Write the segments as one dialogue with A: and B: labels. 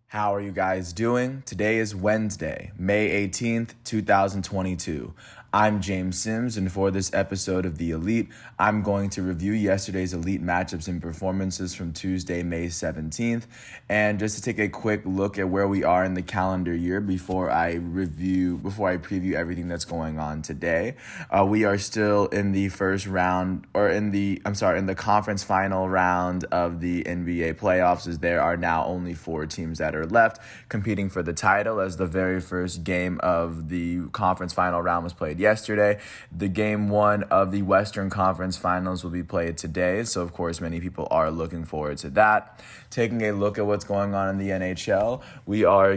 A: How are you guys doing? Today is Wednesday, May 18th, 2022. I'm James Sims, and for this episode of The Elite, I'm going to review yesterday's Elite matchups and performances from Tuesday, May 17th, and just to take a quick look at where we are in the calendar year before I preview everything that's going on today. We are still in the first round, in the conference final round of the NBA playoffs, as there are now only 4 teams that are left competing for the title, as the very first game of the conference final round was played yesterday. The game 1 of the Western Conference Finals will be played today, so of course many people are looking forward to that. Taking a look at what's going on in the NHL, we are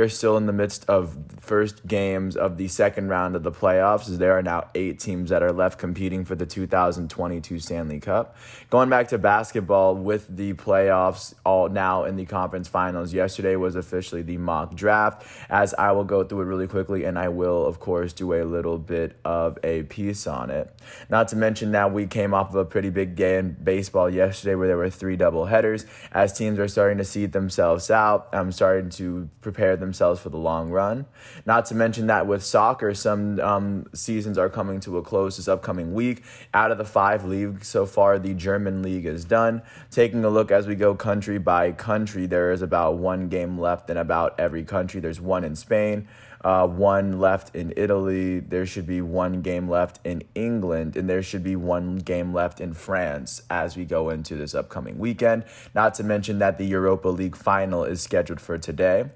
A: still in the midst of first games of the second round of the playoffs, as there are now 8 teams that are left competing for the 2022 Stanley Cup. Going back to basketball, with the playoffs all now in the conference finals, yesterday was officially the mock draft, as I will go through it really quickly, and I will of course do a little bit of a piece on it. Not to mention that we came off of a pretty big game in baseball yesterday, where there were 3 doubleheaders, as teams are starting to seed themselves out, starting to prepare themselves for the long run. Not to mention that with soccer, some seasons are coming to a close this upcoming week. Out of the 5 leagues so far, the German league is done. Taking a look as we go country by country, there is about 1 game left in about every country. There's 1 in Spain, 1 left in Italy, there should be 1 game left in England, and there should be 1 game left in France as we go into this upcoming weekend. Not to mention that the Europa League final is scheduled for today.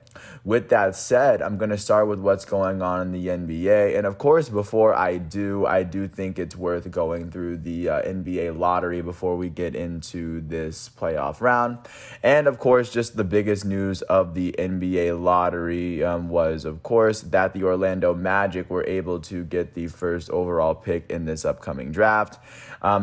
A: With that said, I'm going to start with what's going on in the NBA. And of course, before I do think it's worth going through the NBA lottery before we get into this playoff round. And of course, just the biggest news of the NBA lottery was, of course, that the Orlando Magic were able to get the first overall pick in this upcoming draft.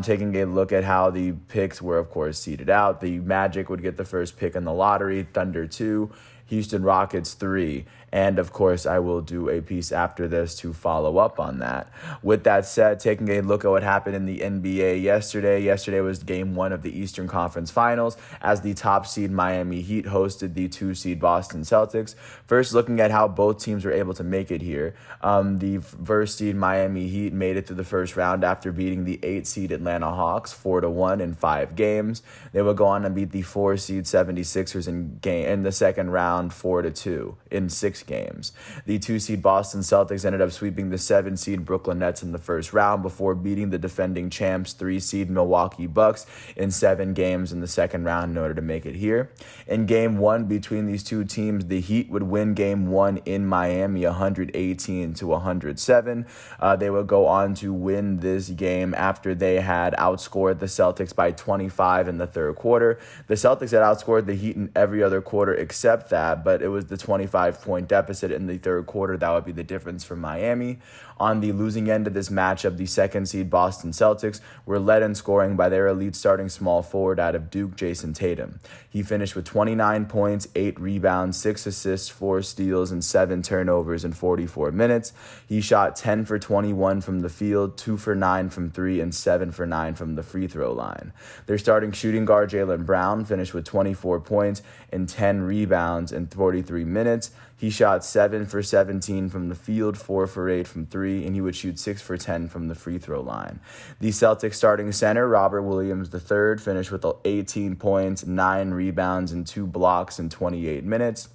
A: Taking a look at how the picks were, of course, seeded out, the Magic would get the first pick in the lottery, Thunder 2, Houston Rockets 3, and of course I will do a piece after this to follow up on that. With that said, taking a look at what happened in the NBA yesterday. Yesterday was game 1 of the Eastern Conference Finals, as the top seed Miami Heat hosted the 2 seed Boston Celtics. First, looking at how both teams were able to make it here. The first seed Miami Heat made it to the first round after beating the 8 seed Atlanta Hawks 4-1 in 5 games. They would go on and beat the 4 seed 76ers in the second round 4-2 in 6 games. The 2 seed Boston Celtics ended up sweeping the 7 seed Brooklyn Nets in the first round before beating the defending champs 3 seed Milwaukee Bucks in 7 games in the second round in order to make it here. In game 1 between these 2 teams, the Heat would win game 1 in Miami 118-107. They would go on to win this game after they had outscored the Celtics by 25 in the third quarter. The Celtics had outscored the Heat in every other quarter except that, but it was the 25-point deficit in the third quarter that would be the difference for Miami. On the losing end of this matchup, the second seed Boston Celtics were led in scoring by their elite starting small forward out of Duke, Jason Tatum. He finished with 29 points, 8 rebounds, 6 assists, 4 steals, and 7 turnovers in 44 minutes. He shot 10 for 21 from the field, 2 for 9 from 3, and 7 for 9 from the free throw line. Their starting shooting guard, Jaylen Brown, finished with 24 points and 10 rebounds in 43 minutes. He shot 7 for 17 from the field, 4 for 8 from 3, and he would shoot 6 for 10 from the free throw line. The Celtics starting center, Robert Williams III, finished with 18 points, 9 rebounds, and 2 blocks in 28 minutes.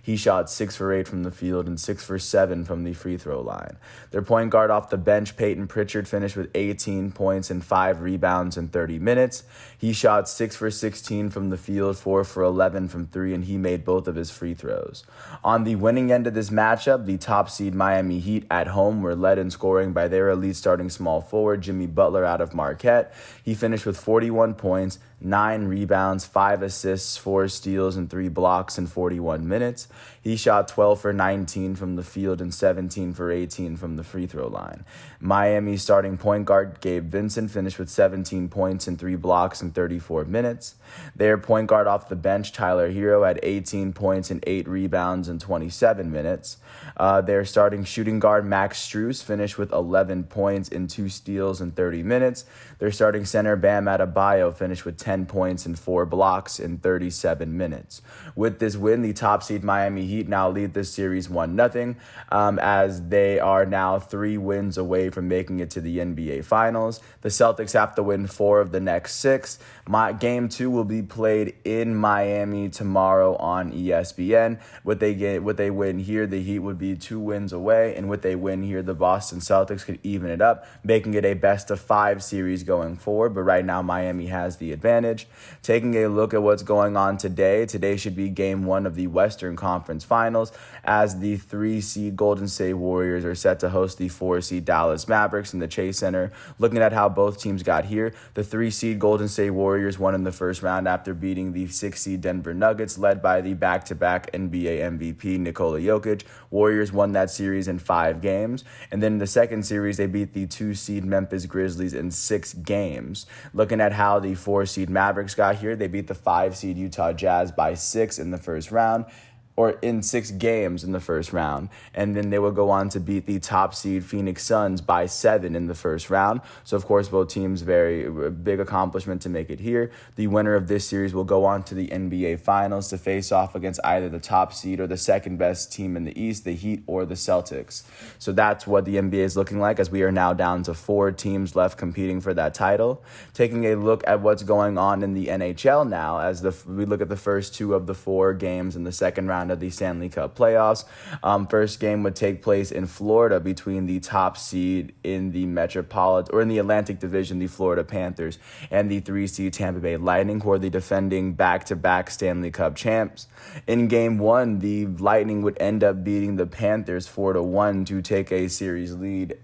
A: He shot 6 for 8 from the field and 6 for 7 from the free throw line. Their point guard off the bench, Peyton Pritchard, finished with 18 points and 5 rebounds in 30 minutes. He shot 6 for 16 from the field, 4 for 11 from 3, and he made both of his free throws. On the winning end of this matchup, the top seed Miami Heat at home were led in scoring by their elite starting small forward, Jimmy Butler out of Marquette. He finished with 41 points, 9 rebounds, 5 assists, 4 steals, and 3 blocks in 41 minutes. minutes. He shot 12 for 19 from the field and 17 for 18 from the free throw line. Miami's starting point guard Gabe Vincent finished with 17 points and 3 blocks in 34 minutes. Their point guard off the bench, Tyler Hero, had 18 points and 8 rebounds in 27 minutes. Their starting shooting guard, Max Strus, finished with 11 points and 2 steals in 30 minutes. Their starting center, Bam Adebayo, finished with 10 points and 4 blocks in 37 minutes. With this win, the top seed Miami Heat now lead this series 1-0, as they are now 3 wins away from making it to the NBA Finals. The Celtics have to win 4 of the next 6. Game 2 will be played in Miami tomorrow on ESPN. What they win here, the Heat would be 2 wins away, and what they win here, the Boston Celtics could even it up, making it a best-of-5 series going forward. But right now, Miami has the advantage. Taking a look at what's going on today should be Game 1 of the Western Conference Finals, as the 3-seed Golden State Warriors are set to host the 4-seed Dallas Mavericks in the Chase Center. Looking at how both teams got here, the 3-seed Golden State Warriors won in the first round after beating the 6-seed Denver Nuggets, led by the back-to-back NBA MVP Nikola Jokic. Warriors won that series in 5 games. And then in the second series, they beat the 2-seed Memphis Grizzlies in 6 games. Looking at how the 4-seed Mavericks got here, they beat the 5-seed Utah Jazz by 6 in the first round, or in 6 games in the first round. And then they will go on to beat the top seed Phoenix Suns by 7 in the first round. So, of course, both teams, very big accomplishment to make it here. The winner of this series will go on to the NBA Finals to face off against either the top seed or the second best team in the East, the Heat or the Celtics. So that's what the NBA is looking like, as we are now down to 4 teams left competing for that title. Taking a look at what's going on in the NHL now, as we look at the first 2 of the 4 games in the second round of the Stanley Cup playoffs. First game would take place in Florida between the top seed in the Atlantic Division, the Florida Panthers, and the 3-seed Tampa Bay Lightning, who are the defending back-to-back Stanley Cup champs. In game 1, the Lightning would end up beating the Panthers 4-1 to take a series lead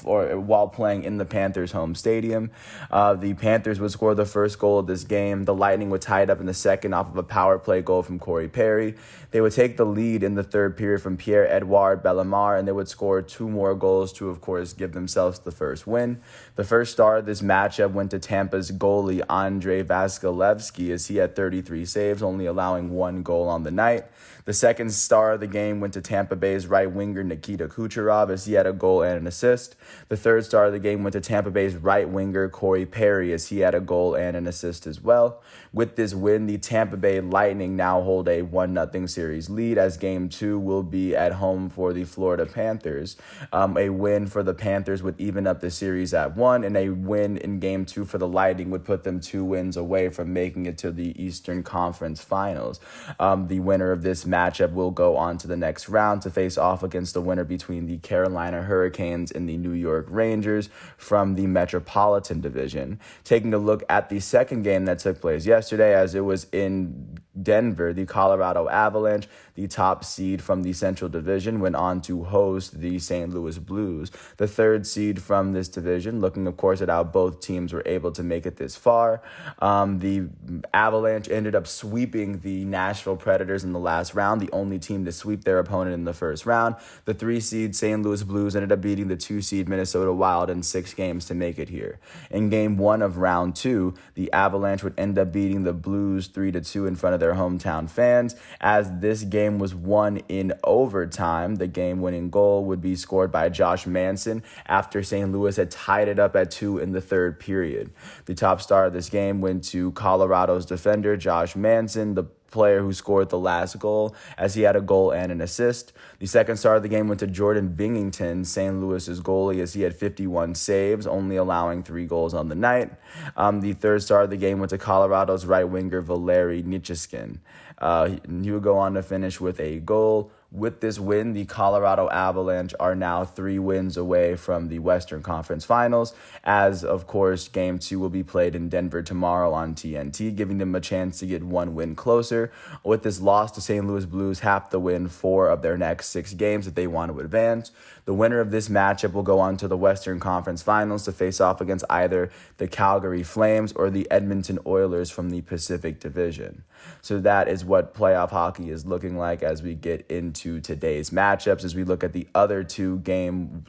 A: while playing in the Panthers' home stadium. The Panthers would score the first goal of this game. The Lightning would tie it up in the second off of a power play goal from Corey Perry. They would take the lead in the third period from Pierre-Edouard Bellemare, and they would score 2 more goals to, of course, give themselves the first win. The first star of this matchup went to Tampa's goalie, Andrei Vasilevskiy, as he had 33 saves, only allowing 1 goal on the night. The second star of the game went to Tampa Bay's right winger, Nikita Kucherov, as he had a goal and an assist. The third star of the game went to Tampa Bay's right winger, Corey Perry, as he had a goal and an assist as well. With this win, the Tampa Bay Lightning now hold a 1-0 series lead, as Game 2 will be at home for the Florida Panthers. A win for the Panthers would even up the series at 1, and a win in Game 2 for the Lightning would put them 2 wins away from making it to the Eastern Conference Finals. The winner of this matchup will go on to the next round to face off against the winner between the Carolina Hurricanes and the New York Rangers from the Metropolitan Division. Taking a look at the second game that took place yesterday, as it was in Denver, the Colorado Avalanche, the top seed from the Central Division, went on to host the St. Louis Blues, the third seed from this division. Looking, of course, at how both teams were able to make it this far. The Avalanche ended up sweeping the Nashville Predators in the last round, the only team to sweep their opponent in the first round. The 3-seed St. Louis Blues ended up beating the 2-seed Minnesota Wild in 6 games to make it here. In Game 1 of Round 2, the Avalanche would end up beating the Blues 3-2 in front of their hometown fans, as this game was won in overtime. The game-winning goal would be scored by Josh Manson after St. Louis had tied it up at 2 in the third period. The top star of this game went to Colorado's defender, Josh Manson, the player who scored the last goal, as he had a goal and an assist. The second star of the game went to Jordan Binghamton, St. Louis's goalie, as he had 51 saves, only allowing 3 goals on the night. The third star of the game went to Colorado's right winger, Valeri Nichushkin. He would go on to finish with a goal. With this win, the Colorado Avalanche are now 3 wins away from the Western Conference Finals, as, of course, Game 2 will be played in Denver tomorrow on TNT, giving them a chance to get 1 win closer. With this loss, the St. Louis Blues have to win 4 of their next 6 games if they want to advance. The winner of this matchup will go on to the Western Conference Finals to face off against either the Calgary Flames or the Edmonton Oilers from the Pacific Division. So that is what playoff hockey is looking like as we get into today's matchups, as we look at the other two game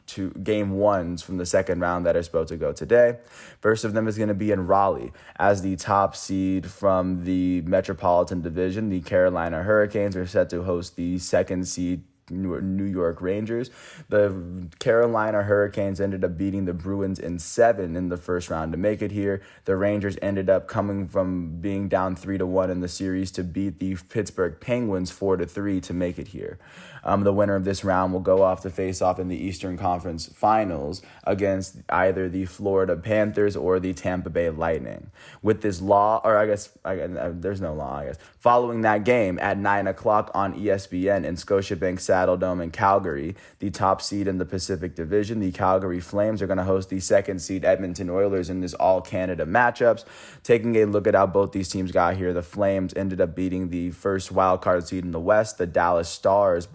A: ones from the second round that are supposed to go today. First of them is going to be in Raleigh. As the top seed from the Metropolitan Division, the Carolina Hurricanes are set to host the second seed New York Rangers. The Carolina Hurricanes ended up beating the Bruins in 7 in the first round to make it here. The Rangers ended up coming from being down 3-1 in the series to beat the Pittsburgh Penguins 4-3 to make it here. The winner of this round will go off to face off in the Eastern Conference Finals against either the Florida Panthers or the Tampa Bay Lightning. With this there's no law, I guess. Following that game at 9 o'clock on ESPN in Scotiabank Saddledome in Calgary, the top seed in the Pacific Division, the Calgary Flames, are going to host the second seed Edmonton Oilers in this All-Canada matchups. Taking a look at how both these teams got here, the Flames ended up beating the first wildcard seed in the West, the Dallas Stars,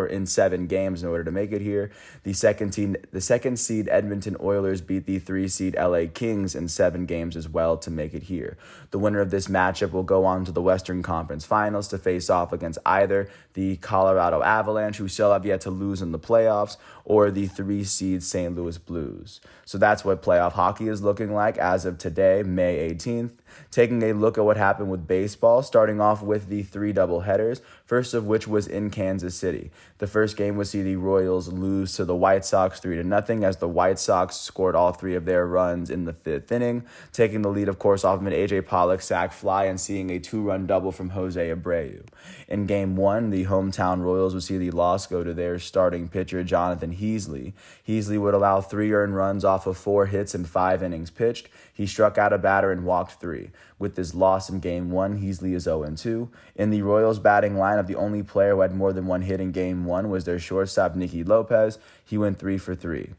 A: in 7 games in order to make it here. The second seed Edmonton Oilers beat the 3 seed LA Kings in 7 games as well to make it here. The winner of this matchup will go on to the Western Conference Finals to face off against either the Colorado Avalanche, who still have yet to lose in the playoffs, or the 3 seed St. Louis Blues. So that's what playoff hockey is looking like as of today, May 18th. Taking a look at what happened with baseball, starting off with the 3 doubleheaders, first of which was in Kansas City. The first game would see the Royals lose to the White Sox 3-0 as the White Sox scored all 3 of their runs in the 5th inning, taking the lead, of course, off of an A.J. Pollock sac fly and seeing a 2-run double from Jose Abreu. In Game 1, the hometown Royals would see the loss go to their starting pitcher, Jonathan Heasley. Heasley would allow 3 earned runs off of 4 hits and 5 innings pitched. He struck out a batter and walked 3. With this loss in Game 1, Heasley is 0-2. In the Royals batting lineup, the only player who had more than 1 hit in Game 1 was their shortstop, Nicky Lopez. He went 3 for 3.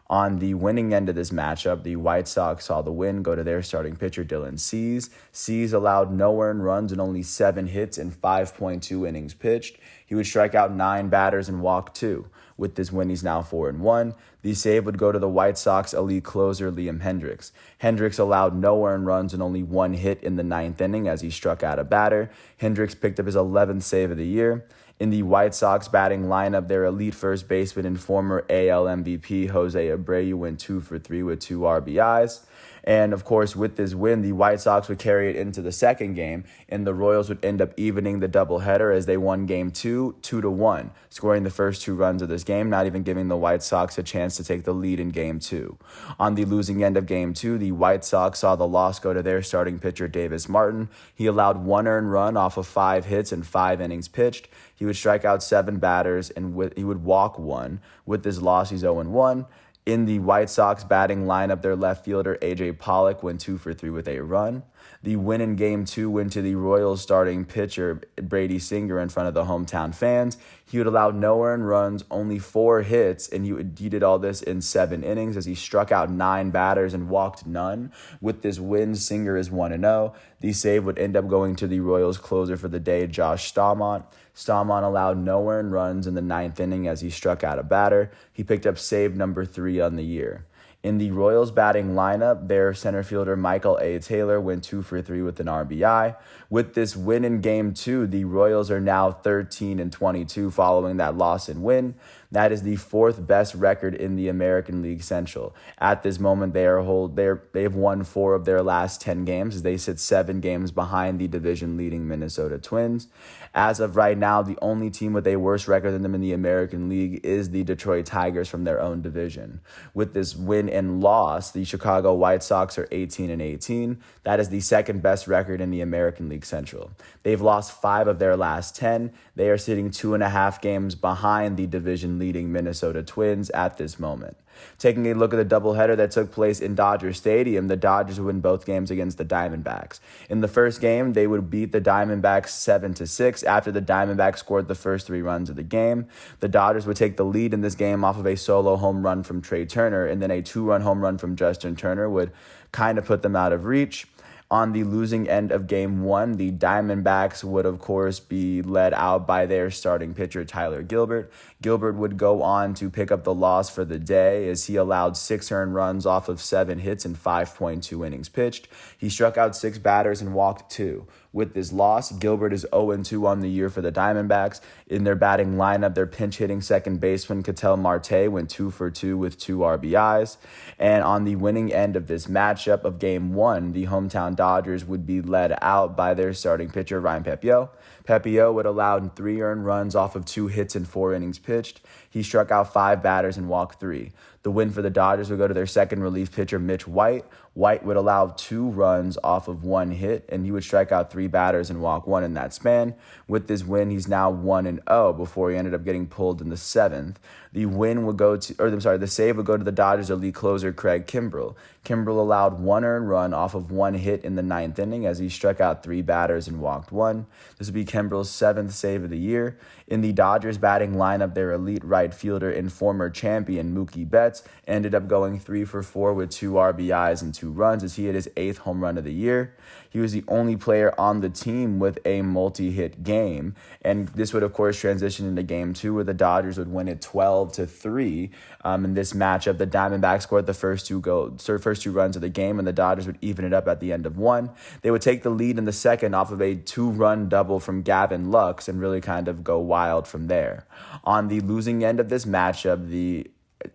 A: On the winning end of this matchup, the White Sox saw the win go to their starting pitcher, Dylan Cease. Cease allowed no earned runs and only 7 hits in 5.2 innings pitched. He would strike out 9 batters and walk 2. With this win, he's now 4-1. The save would go to the White Sox elite closer, Liam Hendriks. Hendriks allowed no earned runs and only 1 hit in the 9th inning as he struck out a batter. Hendriks picked up his 11th save of the year. In the White Sox batting lineup, their elite first baseman and former AL MVP, Jose Abreu, went 2 for 3 with 2 RBIs. And, of course, with this win, the White Sox would carry it into the second game, and the Royals would end up evening the doubleheader as they won Game 2, 2-1, scoring the first 2 runs of this game, not even giving the White Sox a chance to take the lead in Game 2. On the losing end of Game 2, the White Sox saw the loss go to their starting pitcher, Davis Martin. He allowed 1 earned run off of 5 hits and 5 innings pitched. He would strike out 7 batters, and he would walk 1. With this loss, he's 0-1. In the White Sox batting lineup, their left fielder, A.J. Pollock, went 2 for 3 with a run. The win in Game 2 went to the Royals starting pitcher, Brady Singer, in front of the hometown fans. He would allow no earned runs, only 4 hits, and he did all this in 7 innings as he struck out 9 batters and walked none. With this win, Singer is 1-0. The save would end up going to the Royals closer for the day, Josh Staumont. Staumont allowed no earned runs in the 9th inning as he struck out a batter. He picked up save number 3 on the year. In the Royals batting lineup, their center fielder Michael A. Taylor went 2 for 3 with an RBI. With this win in Game 2, the Royals are now 13-22 following that loss and win. That is the 4th best record in the American League Central. At this moment, they've won 4 of their last 10 games as they sit 7 games behind the division-leading Minnesota Twins. As of right now, the only team with a worse record than them in the American League is the Detroit Tigers from their own division. With this win and loss, the Chicago White Sox are 18-18. That is the 2nd best record in the American League Central. They've lost 5 of their last 10. They are sitting 2.5 games behind the division-leading Minnesota Twins at this moment. Taking a look at the doubleheader that took place in Dodger Stadium, the Dodgers would win both games against the Diamondbacks. In the first game, they would beat the Diamondbacks 7-6 after the Diamondbacks scored the first 3 runs of the game. The Dodgers would take the lead in this game off of a solo home run from Trey Turner, and then a 2-run home run from Justin Turner would kind of put them out of reach. On the losing end of Game 1, the Diamondbacks would, of course, be led out by their starting pitcher, Tyler Gilbert. Gilbert would go on to pick up the loss for the day as he allowed 6 earned runs off of 7 hits and 5.2 innings pitched. He struck out 6 batters and walked 2. With this loss, Gilbert is 0-2 on the year for the Diamondbacks. In their batting lineup, their pinch-hitting second baseman Ketel Marte went 2 for 2 with 2 RBIs. And on the winning end of this matchup of Game 1, the hometown Dodgers would be led out by their starting pitcher, Ryan Pepiot. Pepiot would allow 3 earned runs off of 2 hits in 4 innings pitched. He struck out 5 batters and walked 3. The win for the Dodgers would go to their second relief pitcher, Mitch White. White would allow 2 runs off of 1 hit, and he would strike out 3 batters and walk 1 in that span. With this win, he's now 1-0 before he ended up getting pulled in the 7th. The save would go to the Dodgers elite closer, Craig Kimbrell. Kimbrell allowed 1 earned run off of 1 hit in the 9th inning as he struck out 3 batters and walked 1. This would be Kimbrell's 7th save of the year. In the Dodgers batting lineup, their elite right fielder and former champion Mookie Betts ended up going 3 for 4 with 2 RBIs and 2 runs as he hit his 8th home run of the year. He was the only player on the team with a multi-hit game, and this would, of course, transition into Game 2 where the Dodgers would win it 12-3. In this matchup, the Diamondbacks scored the first two runs of the game, and the Dodgers would even it up at the end of 1. They would take the lead in the second off of a 2-run double from Gavin Lux and really kind of go wild from there. On the losing end of this matchup, the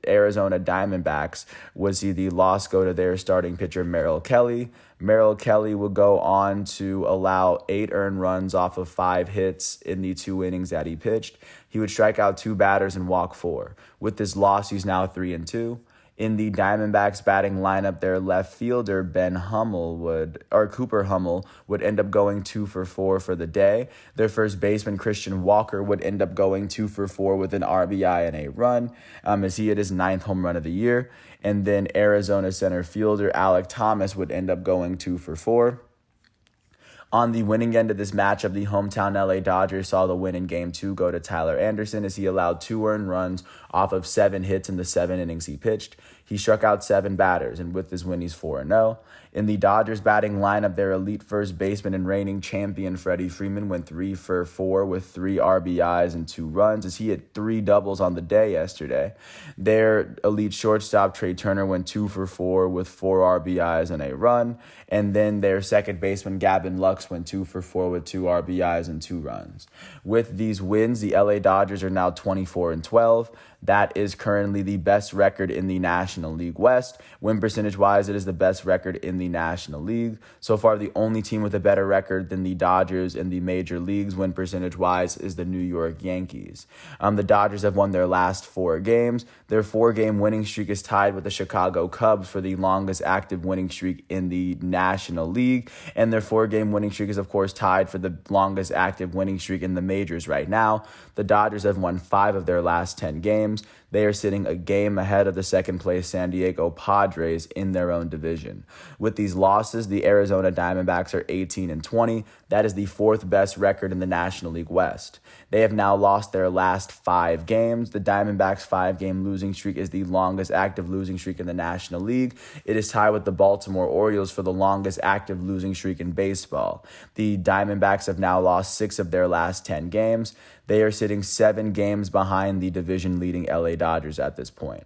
A: Arizona Diamondbacks would see the loss go to their starting pitcher, Merrill Kelly. Merrill Kelly would go on to allow 8 earned runs off of 5 hits in the 2 innings that he pitched. He would strike out 2 batters and walk 4. With this loss, he's now 3-2. In the Diamondbacks batting lineup, their left fielder, Cooper Hummel, would end up going 2 for 4 for the day. Their first baseman, Christian Walker, would end up going 2 for 4 with an RBI and a run, as he hit his 9th home run of the year. And then Arizona center fielder, Alek Thomas, would end up going 2 for 4. On the winning end of this matchup, the hometown LA Dodgers saw the win in Game 2 go to Tyler Anderson as he allowed 2 earned runs off of 7 hits in the 7 innings he pitched. He struck out 7 batters, and with his win, he's 4-0. In the Dodgers batting lineup, their elite first baseman and reigning champion Freddie Freeman went 3 for 4 with 3 RBIs and 2 runs as he hit 3 doubles on the day yesterday. Their elite shortstop Trey Turner went 2 for 4 with 4 RBIs and a run. And then their second baseman Gavin Lux went 2 for 4 with 2 RBIs and 2 runs. With these wins, the LA Dodgers are now 24-12. That is currently the best record in the National League West. Win percentage-wise, it is the best record in the National League. So far, the only team with a better record than the Dodgers in the major leagues, win percentage-wise, is the New York Yankees. The Dodgers have won their last 4 games. Their 4-game winning streak is tied with the Chicago Cubs for the longest active winning streak in the National League. And their 4-game winning streak is, of course, tied for the longest active winning streak in the majors right now. The Dodgers have won 5 of their last 10 games. They are sitting a game ahead of the second-place San Diego Padres in their own division. With these losses, the Arizona Diamondbacks are 18-20. That is the 4th best record in the National League West. They have now lost their last 5 games. The Diamondbacks' 5-game losing streak is the longest active losing streak in the National League. It is tied with the Baltimore Orioles for the longest active losing streak in baseball. The Diamondbacks have now lost 6 of their last 10 games. They are sitting 7 games behind the division-leading LA Dodgers at this point.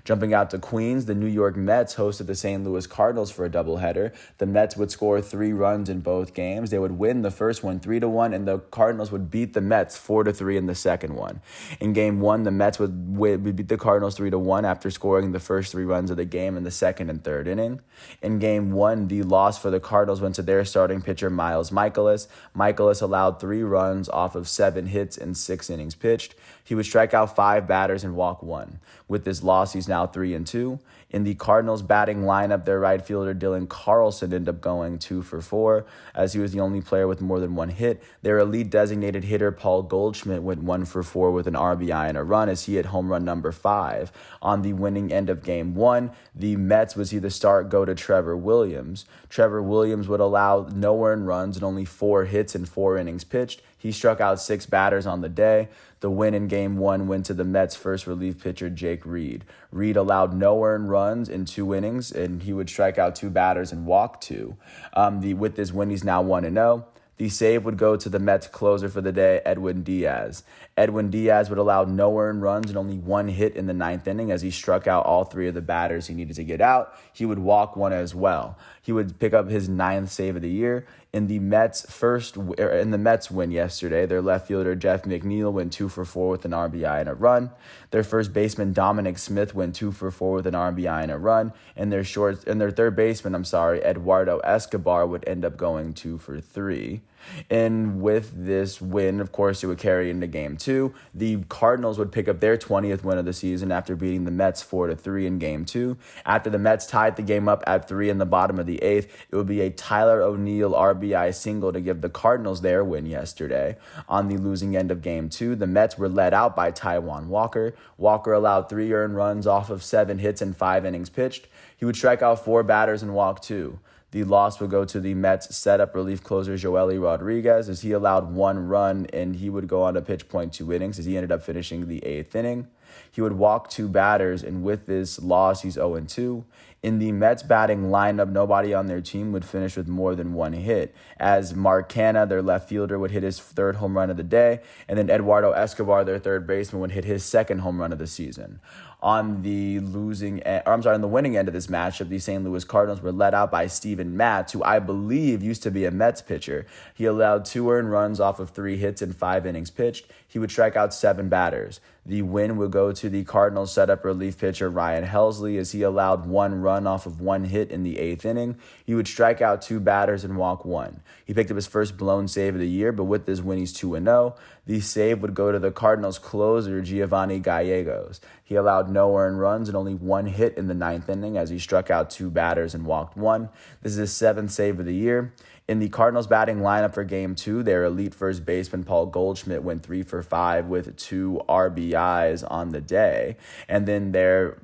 A: Jumping out to Queens, the New York Mets hosted the St. Louis Cardinals for a doubleheader. The Mets would score 3 runs in both games. They would win the first one 3-1, and the Cardinals would beat the Mets 4-3 in the second one. In Game 1, the Mets would beat the Cardinals 3-1 after scoring the first 3 runs of the game in the second and third inning. In Game 1, the loss for the Cardinals went to their starting pitcher, Miles Mikolas. Mikolas allowed 3 runs off of 7 hits in 6 innings pitched. He would strike out 5 batters and walk 1. With this loss, he's now 3-2. In the Cardinals batting lineup, their right fielder Dylan Carlson ended up going 2 for 4 as he was the only player with more than 1 hit. Their elite designated hitter Paul Goldschmidt went 1 for 4 with an RBI and a run as he hit home run number 5. On the winning end of Game 1, the Mets would see the start go to Trevor Williams. Trevor Williams would allow no earned runs and only 4 hits in 4 innings pitched. He struck out 6 batters on the day. The win in Game 1 went to the Mets' first relief pitcher, Jake Reed. Reed allowed no earned runs in 2 innings, and he would strike out 2 batters and walk 2. With this win, he's now 1-0. The save would go to the Mets closer for the day, Edwin Diaz. Edwin Diaz would allow no earned runs and only 1 hit in the 9th inning as he struck out all 3 of the batters he needed to get out. He would walk 1 as well. He would pick up his 9th save of the year. In the Mets win yesterday, their left fielder Jeff McNeil went 2 for 4 with an RBI and a run. Their first baseman Dominic Smith went 2 for 4 with an RBI and a run, and their third baseman, Eduardo Escobar would end up going 2 for 3. And with this win, of course, it would carry into Game 2. The Cardinals would pick up their 20th win of the season after beating the Mets 4-3 in Game 2. After the Mets tied the game up at 3 in the bottom of the 8th, it would be a Tyler O'Neill RBI single to give the Cardinals their win yesterday. On the losing end of Game 2, the Mets were led out by Taijuan Walker. Walker allowed 3 earned runs off of 7 hits and 5 innings pitched. He would strike out 4 batters and walk 2. The loss would go to the Mets setup relief closer Joely Rodriguez, as he allowed 1 run and he would go on to pitch 0.2 innings as he ended up finishing the 8th inning. He would walk 2 batters, and with this loss, he's 0-2. In the Mets batting lineup, nobody on their team would finish with more than 1 hit, as Mark Canha, their left fielder, would hit his 3rd home run of the day, and then Eduardo Escobar, their 3rd baseman, would hit his 2nd home run of the season. On the winning end of this matchup, the St. Louis Cardinals were led out by Steven Matz, who I believe used to be a Mets pitcher. He allowed 2 earned runs off of 3 hits and 5 innings pitched. He would strike out 7 batters. The win would go to the Cardinals setup relief pitcher Ryan Helsley, as he allowed 1 run off of 1 hit in the 8th inning. He would strike out 2 batters and walk 1. He picked up his first blown save of the year, but with this win, he's 2-0. The save would go to the Cardinals closer Giovanni Gallegos. He allowed no earned runs and only 1 hit in the 9th inning, as he struck out 2 batters and walked 1. This is his 7th save of the year. In the Cardinals batting lineup for Game 2, their elite first baseman Paul Goldschmidt went 3 for 5 with 2 RBIs on the day. And then their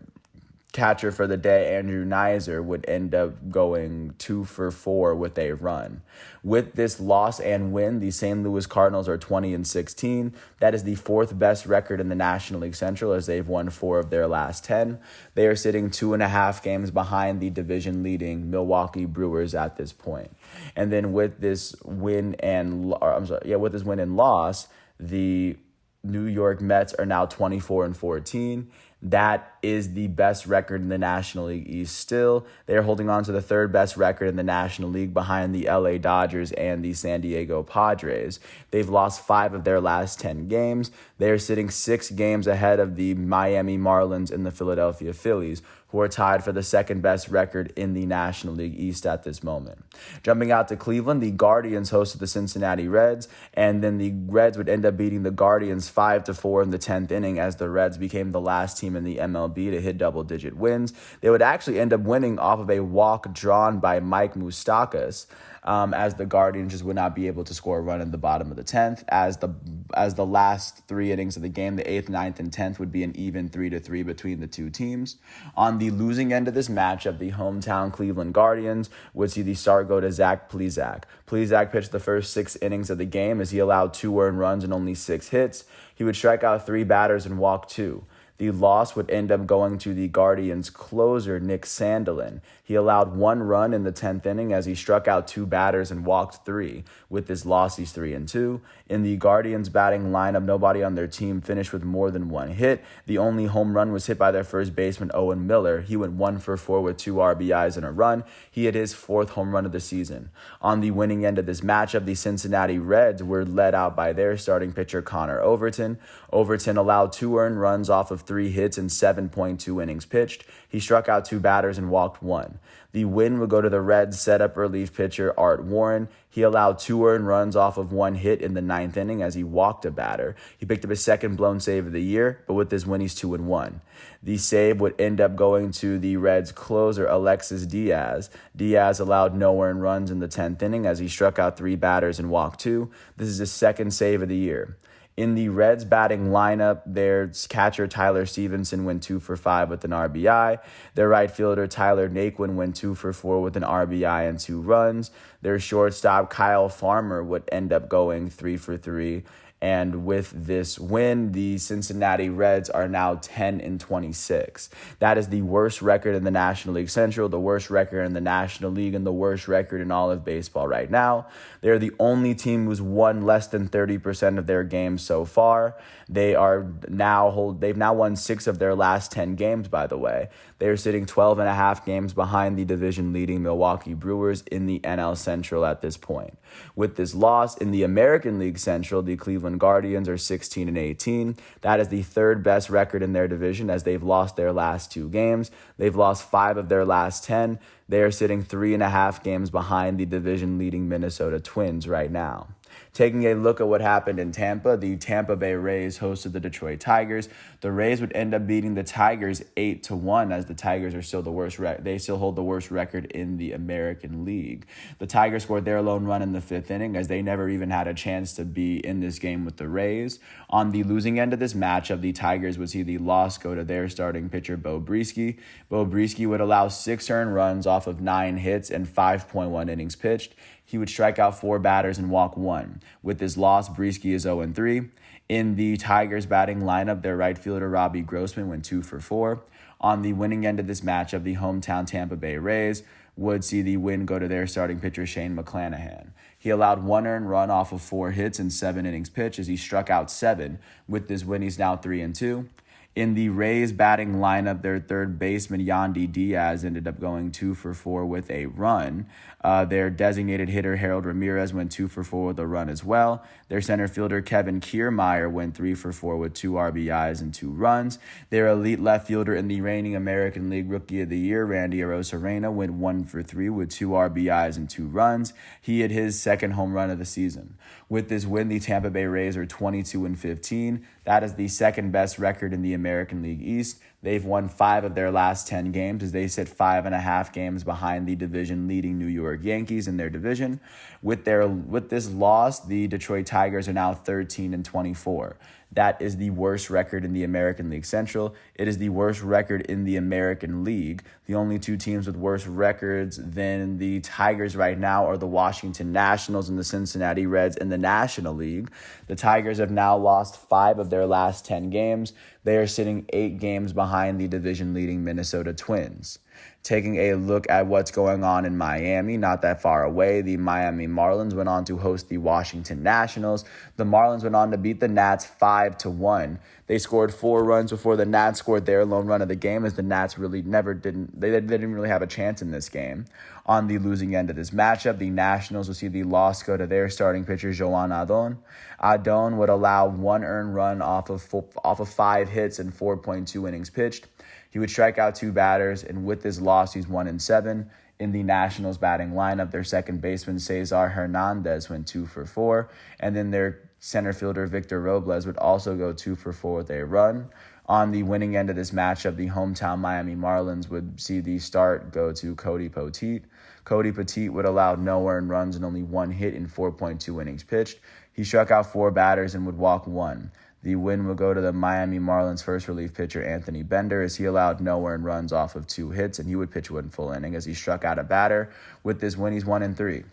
A: catcher for the day, Andrew Nizer, would end up going 2 for 4 with a run. With this loss and win, the St. Louis Cardinals are 20-16. That is the 4th best record in the National League Central, as they've won 4 of their last 10. They are sitting 2.5 games behind the division-leading Milwaukee Brewers at this point. And then with this win and loss, the New York Mets are now 24-14. That is the best record in the National League East still. They are holding on to the 3rd best record in the National League behind the LA Dodgers and the San Diego Padres. They've lost 5 of their last 10 games. They are sitting 6 games ahead of the Miami Marlins and the Philadelphia Phillies, who are tied for the 2nd best record in the National League East at this moment. Jumping out to Cleveland, the Guardians hosted the Cincinnati Reds, and then the Reds would end up beating the Guardians 5-4 in the 10th inning, as the Reds became the last team in the MLB to hit double-digit wins. They would actually end up winning off of a walk drawn by Mike Moustakas, as the Guardians just would not be able to score a run in the bottom of the 10th, as the last 3 innings of the game, the 8th, 9th, and 10th, would be an even 3-3 between the 2 teams. On the losing end of this matchup, the hometown Cleveland Guardians would see the start go to Zach Plesac. Plesac pitched the first 6 innings of the game, as he allowed 2 earned runs and only 6 hits. He would strike out 3 batters and walk 2. The loss would end up going to the Guardians closer, Nick Sandelin. He allowed 1 run in the 10th inning, as he struck out 2 batters and walked 3. With this loss, he's 3-2. In the Guardians batting lineup, nobody on their team finished with more than 1 hit. The only home run was hit by their first baseman, Owen Miller. He went 1 for 4 with 2 RBIs and a run. He hit his 4th home run of the season. On the winning end of this matchup, the Cincinnati Reds were led out by their starting pitcher, Connor Overton. Overton allowed 2 earned runs off of 3 hits and 7.2 innings pitched. He struck out 2 batters and walked 1. The win would go to the Reds setup relief pitcher Art Warren. He allowed 2 earned runs off of 1 hit in the 9th inning, as he walked a batter. He picked up his 2nd blown save of the year, but with this win, he's 2-1. The save would end up going to the Reds closer Alexis Diaz. Diaz allowed no earned runs in the 10th inning, as he struck out 3 batters and walked 2. This is his 2nd save of the year. In the Reds batting lineup, their catcher Tyler Stevenson went 2 for 5 with an RBI. Their right fielder Tyler Naquin went 2 for 4 with an RBI and 2 runs. Their shortstop Kyle Farmer would end up going 3 for 3. And with this win, the Cincinnati Reds are now 10-26. That is the worst record in the National League Central, the worst record in the National League, and the worst record in all of baseball right now. They're the only team who's won less than 30% of their games so far. They've now won 6 of their last 10 games, by the way. They're sitting 12.5 games behind the division-leading Milwaukee Brewers in the NL Central at this point. With this loss in the American League Central, the Cleveland Guardians are 16-18. That is the third best record in their division, as they've lost their last 2 games. They've lost 5 of their last 10. They are sitting 3.5 games behind the division-leading Minnesota Twins right now. Taking a look at what happened in Tampa, the Tampa Bay Rays hosted the Detroit Tigers. The Rays would end up beating the Tigers 8-1, as the Tigers are still the worst. They still hold the worst record in the American League. The Tigers scored their lone run in the 5th inning, as they never even had a chance to be in this game with the Rays. On the losing end of this matchup, the Tigers would see the loss go to their starting pitcher, Beau Brieske. Beau Brieske would allow 6 earned runs off of 9 hits and 5.1 innings pitched. He would strike out 4 batters and walk 1. With this loss, Brieske is 0-3. In the Tigers batting lineup, their right fielder Robbie Grossman went 2 for 4. On the winning end of this matchup, the hometown Tampa Bay Rays would see the win go to their starting pitcher Shane McClanahan. He allowed 1 earned run off of 4 hits and 7 innings pitched, as he struck out 7. With this win, he's now 3-2. In the Rays batting lineup, their third baseman, Yandy Diaz, ended up going 2 for 4 with a run. Their designated hitter, Harold Ramirez, went 2 for 4 with a run as well. Their center fielder, Kevin Kiermaier, went 3 for 4 with 2 RBIs and 2 runs. Their elite left fielder in the reigning American League Rookie of the Year, Randy Arozarena, went 1 for 3 with 2 RBIs and 2 runs. He hit his second home run of the season. With this win, the Tampa Bay Rays are 22-15. That is the second best record in the American League East. They've won 5 of their last 10 games, as they sit 5.5 games behind the division-leading New York Yankees in their division. With this loss, the Detroit Tigers are now 13-24. That is the worst record in the American League Central. It is the worst record in the American League. The only 2 teams with worse records than the Tigers right now are the Washington Nationals and the Cincinnati Reds in the National League. The Tigers have now lost 5 of their last 10 games. They are sitting 8 games behind the division-leading Minnesota Twins. Taking a look at what's going on in Miami, not that far away, the Miami Marlins went on to host the Washington Nationals. The Marlins went on to beat the Nats 5-1. They scored 4 runs before the Nats scored their lone run of the game, as the Nats really didn't really have a chance in this game. On the losing end of this matchup, the Nationals will see the loss go to their starting pitcher, Joan Adon. Adon would allow 1 earned run off of 5 hits and 4.2 innings pitched. He would strike out 2 batters, and with this loss, he's 1-7. In the Nationals batting lineup, their second baseman, Cesar Hernandez, went 2 for 4, and then their center fielder, Victor Robles, would also go 2 for 4 with a run. On the winning end of this matchup, the hometown Miami Marlins would see the start go to Cody Poteet. Cody Poteet would allow no earned runs and only 1 hit in 4.2 innings pitched. He struck out 4 batters and would walk 1. The win will go to the Miami Marlins first relief pitcher, Anthony Bender, as he allowed no earned runs off of 2 hits, and he would pitch 1 full inning as he struck out a batter. With this win, he's 1-3.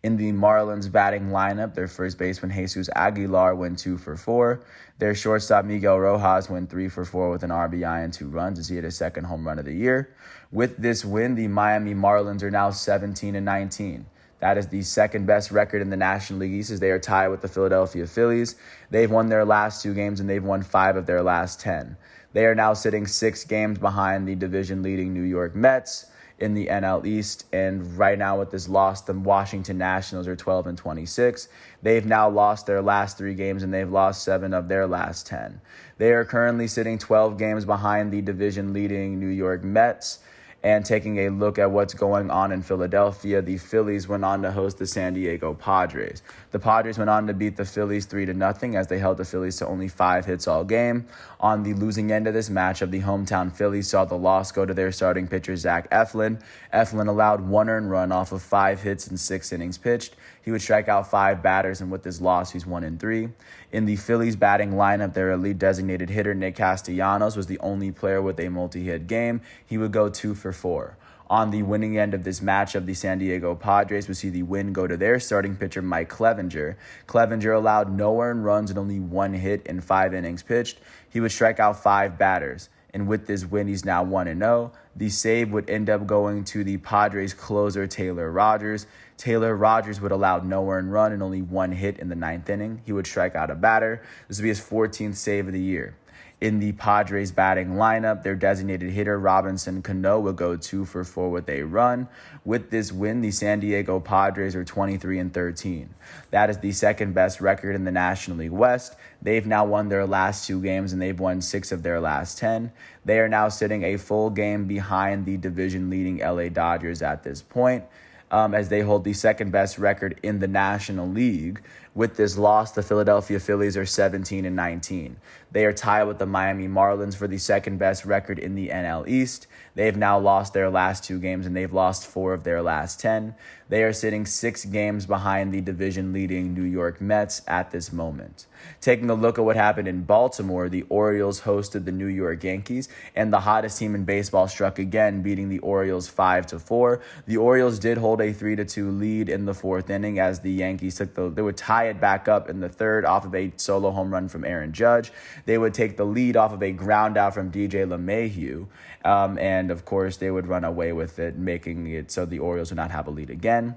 A: In the Marlins batting lineup, their first baseman, Jesus Aguilar, went 2 for 4. Their shortstop, Miguel Rojas, went 3 for 4 with an RBI and 2 runs, as he hit his second home run of the year. With this win, the Miami Marlins are now 17-19. That is the second best record in the National League East, as they are tied with the Philadelphia Phillies. They've won their last 2 games, and they've won 5 of their last 10. They are now sitting 6 games behind the division-leading New York Mets in the NL East. And right now with this loss, the Washington Nationals are 12-26. They've now lost their last 3 games, and they've lost 7 of their last 10. They are currently sitting 12 games behind the division-leading New York Mets. And taking a look at what's going on in Philadelphia, the Phillies went on to host the San Diego Padres. The Padres went on to beat the Phillies 3-0, as they held the Phillies to only 5 hits all game. On the losing end of this matchup, the hometown Phillies saw the loss go to their starting pitcher, Zach Eflin. Eflin allowed 1 earned run off of 5 hits and 6 innings pitched. He would strike out 5 batters, and with this loss, he's 1-3. In the Phillies batting lineup, their elite designated hitter, Nick Castellanos, was the only player with a multi-hit game. He would go 2 for 4. On the winning end of this matchup, the San Diego Padres would see the win go to their starting pitcher, Mike Clevenger. Clevenger allowed no earned runs and only 1 hit in 5 innings pitched. He would strike out 5 batters. And with this win, he's now 1-0. The save would end up going to the Padres closer, Taylor Rogers. Taylor Rogers would allow no earned run and only 1 hit in the 9th inning. He would strike out a batter. This would be his 14th save of the year. In the Padres batting lineup, their designated hitter, Robinson Cano, would go 2 for 4 with a run. With this win, the San Diego Padres are 23-13. That is the second best record in the National League West. They've now won their last 2 games, and they've won 6 of their last 10. They are now sitting a full game behind the division-leading LA Dodgers at this point, as they hold the second best record in the National League. With this loss, the Philadelphia Phillies are 17-19. They are tied with the Miami Marlins for the second best record in the NL East. They've now lost their last 2 games, and they've lost 4 of their last 10. They are sitting 6 games behind the division-leading New York Mets at this moment. Taking a look at what happened in Baltimore, the Orioles hosted the New York Yankees, and the hottest team in baseball struck again, beating the Orioles 5-4. The Orioles did hold a 3-2 lead in the 4th inning as the Yankees they would tie it back up in the 3rd off of a solo home run from Aaron Judge. They would take the lead off of a ground out from DJ LeMahieu, and of course they would run away with it, making it so the Orioles would not have a lead again.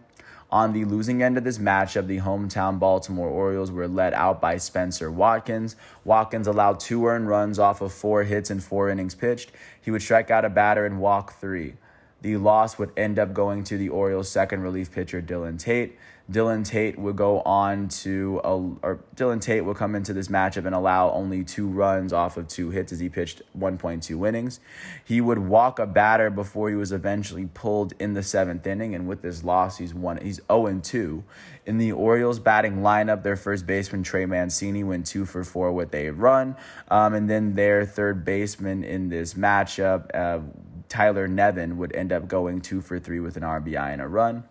A: On the losing end of this matchup, the hometown Baltimore Orioles were led out by Spencer Watkins. Watkins allowed 2 earned runs off of 4 hits in 4 innings pitched. He would strike out a batter and walk 3. The loss would end up going to the Orioles' second relief pitcher, Dylan Tate. Dylan Tate would come into this matchup and allow only 2 runs off of 2 hits as he pitched 1.2 innings. He would walk a batter before he was eventually pulled in the 7th inning, and with this loss, he's 0-2. In the Orioles batting lineup, their first baseman, Trey Mancini, went 2 for 4 with a run, and then their third baseman in this matchup, Tyler Nevin, would end up going 2 for 3 with an RBI and a run.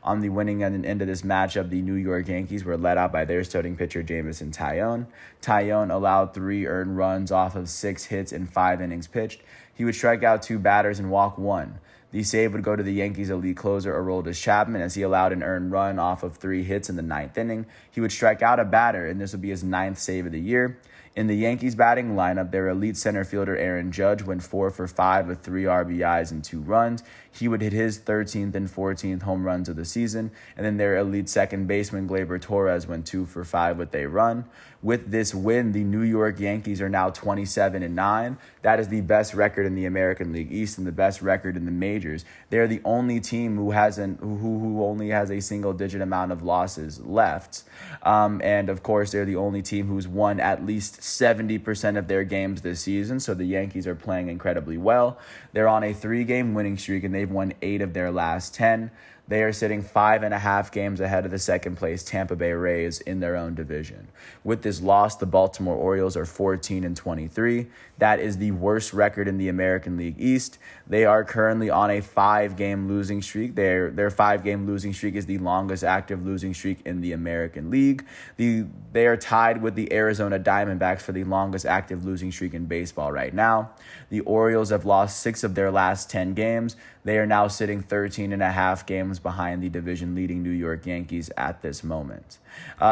A: On the winning end of this matchup, the New York Yankees were led out by their starting pitcher, Jameson Taillon. Taillon allowed 3 earned runs off of 6 hits in 5 innings pitched. He would strike out 2 batters and walk 1. The save would go to the Yankees' elite closer, Aroldis Chapman, as he allowed an earned run off of 3 hits in the 9th inning. He would strike out a batter, and this would be his 9th save of the year. In the Yankees batting lineup, their elite center fielder Aaron Judge went 4 for 5 with 3 RBIs and 2 runs. He would hit his 13th and 14th home runs of the season. And then their elite second baseman Gleyber Torres went 2 for 5 with a run. With this win, the New York Yankees are now 27-9. That is the best record in the American League East and the best record in the majors. They're the only team who only has a single-digit amount of losses left. And of course, they're the only team who's won at least 70% of their games this season. So the Yankees are playing incredibly well. They're on a 3-game winning streak, and they've won 8 of their last 10. They are sitting 5.5 games ahead of the second-place Tampa Bay Rays in their own division. With this loss, the Baltimore Orioles are 14-23. That is the worst record in the American League East. They are currently on a 5-game losing streak. Their 5-game losing streak is the longest active losing streak in the American League. They are tied with the Arizona Diamondbacks for the longest active losing streak in baseball right now. The Orioles have lost 6 of their last 10 games. They are now sitting 13.5 games behind the division-leading New York Yankees at this moment.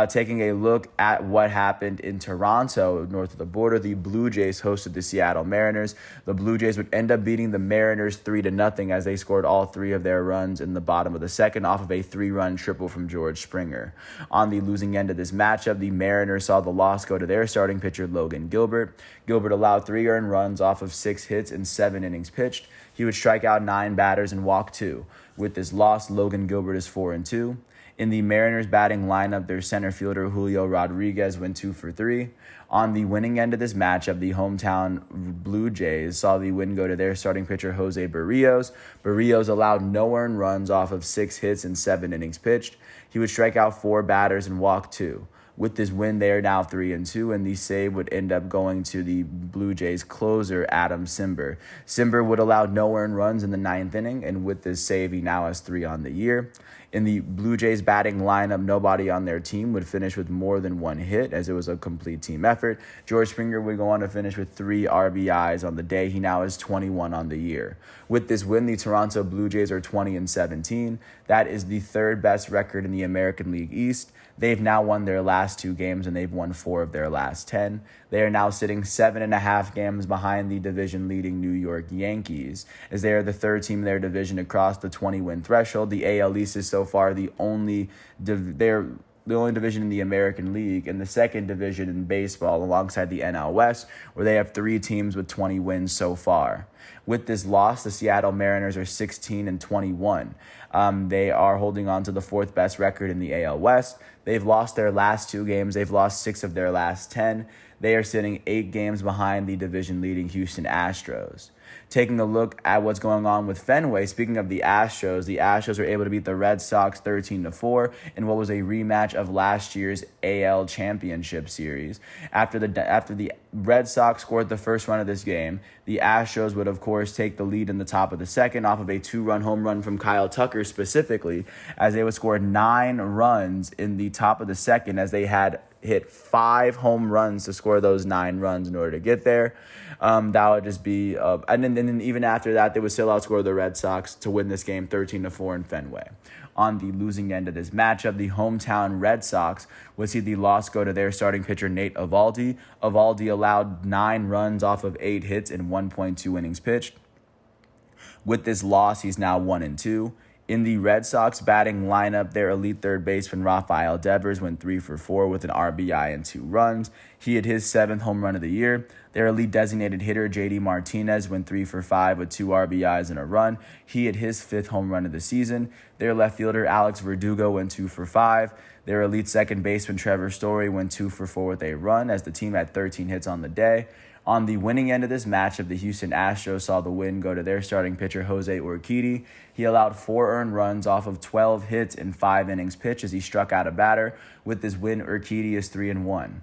A: Taking a look at what happened in Toronto, north of the border, the Blue Jays hosted the Seattle Mariners. The Blue Jays would end up beating the Mariners 3-0 as they scored all 3 of their runs in the bottom of the second off of a 3-run triple from George Springer. On the losing end of this matchup, the Mariners saw the loss go to their starting pitcher, Logan Gilbert. Gilbert allowed 3 earned runs off of 6 hits in 7 innings pitched. He would strike out 9 batters and walk 2. With this loss, Logan Gilbert is 4-2. In the Mariners batting lineup, their center fielder Julio Rodriguez went 2 for 3. On the winning end of this matchup, the hometown Blue Jays saw the win go to their starting pitcher Jose Barrios. Barrios allowed no earned runs off of 6 hits in 7 innings pitched. He would strike out 4 batters and walk 2. With this win, they are now 3-2, and the save would end up going to the Blue Jays closer, Adam Cimber. Cimber would allow no earned runs in the 9th inning, and with this save, he now has 3 on the year. In the Blue Jays batting lineup, nobody on their team would finish with more than one hit, as it was a complete team effort. George Springer would go on to finish with 3 RBIs on the day. He now is 21 on the year. With this win, the Toronto Blue Jays are 20-17. That is the third best record in the American League East. They've now won their last 2 games, and they've won 4 of their last 10. They are now sitting 7.5 games behind the division-leading New York Yankees, as they are the third team in their division across the 20-win threshold. The AL East is so far the only division in the American League, and the second division in baseball alongside the NL West, where they have 3 teams with 20 wins so far. With this loss, the Seattle Mariners are 16-21. They are holding on to the 4th best record in the AL West. They've lost their last 2 games. They've lost 6 of their last 10. They are sitting 8 games behind the division-leading Houston Astros. Taking a look at what's going on with Fenway, speaking of the Astros were able to beat the Red Sox 13-4 in what was a rematch of last year's AL Championship Series. After the Red Sox scored the first run of this game, the Astros would, of course, take the lead in the top of the second off of a 2-run home run from Kyle Tucker specifically, as they would score 9 runs in the top of the second, as they had hit 5 home runs to score those 9 runs in order to get there. That would just be, and then even after that, they would still outscore the Red Sox to win this game 13-4 in Fenway. On the losing end of this matchup, the hometown Red Sox would see the loss go to their starting pitcher, Nate Eovaldi. Eovaldi allowed 9 runs off of 8 hits in 1.2 innings pitched. With this loss, he's now 1-2. In the Red Sox batting lineup, their elite third baseman Rafael Devers went 3 for 4 with an RBI and 2 runs. He hit his 7th home run of the year. Their elite designated hitter JD Martinez went 3 for 5 with 2 RBIs and a run. He hit his 5th home run of the season. Their left fielder Alex Verdugo went 2 for 5. Their elite second baseman Trevor Story went 2 for 4 with a run, as the team had 13 hits on the day. On the winning end of this matchup, the Houston Astros saw the win go to their starting pitcher, Jose Urquidy. He allowed 4 earned runs off of 12 hits in 5 innings pitched as he struck out a batter. With this win, Urquidy is 3-1.